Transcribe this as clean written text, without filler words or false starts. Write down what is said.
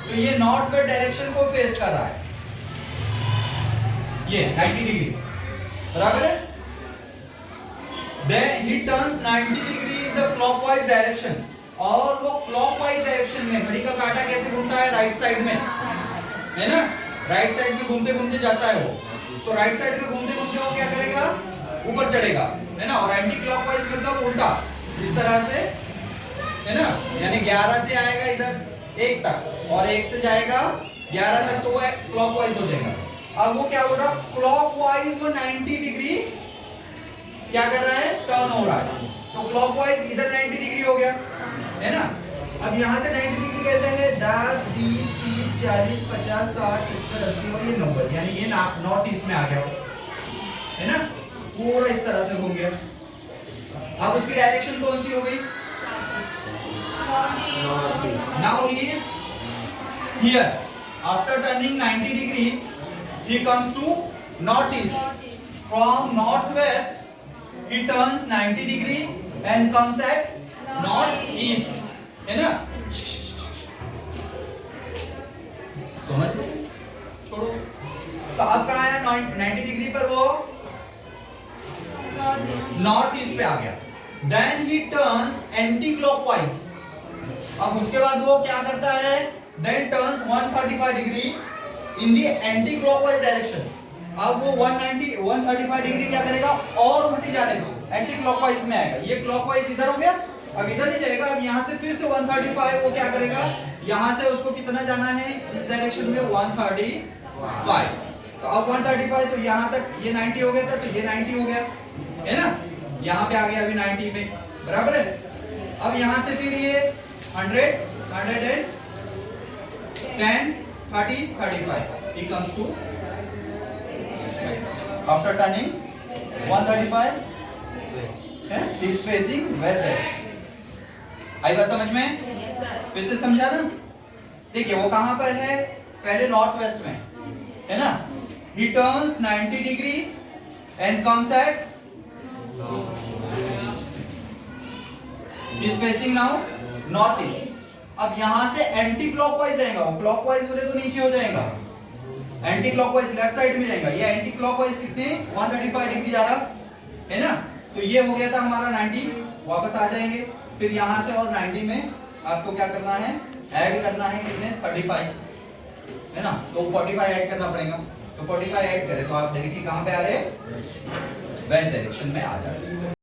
तो ये north west direction को फेस कर रहा है, ये 90 डिग्री, बराबर है। Then he turns 90 degree in the clockwise direction, और वो clockwise डायरेक्शन में, घड़ी का कांटा कैसे घूमता है, राइट साइड में, है ना, राइट साइड में घूमते घूमते जाता है वो, तो राइट साइड में घूमते घूमते वो क्या करेगा, ऊपर चढ़ेगा, है ना। और एंटी क्लॉकवाइज मतलब उल्टा, इस तरह से, है ना, यानी 11 से आएगा इधर 1 तक और 1 से जाएगा 11 तक, तो वो क्लॉकवाइज हो जाएगा। अब वो क्या हो रहा, क्लॉकवाइज वो 90 डिग्री क्या कर रहा है, टर्न हो रहा है, तो क्लॉकवाइज इधर 90 डिग्री हो गया, है ना। अब यहाँ से 90 डिग्री कैसे है, 10, 20, 30, 40, 50, 60, 70, 80 और ये 90, यानी ये नॉर्थ ईस्ट में आ गया, है ना, पूरा इस तरह से घूम गया। अब उसकी डायरेक्शन कौन सी हो गई, now he is here, after turning 90 degree he comes to north east, from north west he turns 90 degree and comes at north east, है ना। समझ गए, छोड़ो। तो अब कहाँ आया, 90 डिग्री पर वो नॉर्थ ईस्ट पे आ गया। Then he turns anti clockwise, अब उसके बाद वो क्या करता है, then turns 135 degree in the anti clockwise direction. अब वो 135 डिग्री क्या करेगा, और उल्टी जाने को एंटी क्लॉकवाइज में आएगा, ये क्लॉकवाइज इधर हो गया, अब इधर नहीं जाएगा, अब यहाँ से फिर से 135 वो क्या करेगा, यहाँ से उसको कितना जाना है, इस डायरेक्शन में 135, तो अब 135 तो यहाँ तक ये 90 हो गया था, तो ये 90 हो गया, है ना, यहाँ पे आ गया अभी 90 में, बराबर है। अब यहाँ से फिर ये 100, 110, 30, 35, he comes to west after turning 135, है, he is facing west direction। आई बात समझ में, फिर से समझा ना। देखिए वो कहां पर है, पहले नॉर्थ वेस्ट में, है ना, he turns 90 degree and comes at, he is facing now north east। अब यहां से एंटी क्लॉकवाइज जाएगा, वो क्लॉकवाइज बोले तो नीचे हो जाएगा, एंटी क्लॉकवाइज लेफ्ट साइड में जाएगा, ये एंटी क्लॉकवाइज कितने 135 डिग्री जा रहा है ना, तो ये हो गया था हमारा 90, वापस आ जाएंगे, फिर यहां से और 90 में आपको क्या करना है, ऐड करना है कितने 35, है ना, तो 45 ऐड करना पड़ेगा, तो 45 ऐड करें तो आप डायरेक्टली कहां पे आ रहे हैं, वेस्ट डायरेक्शन में आ जा रहे हैं।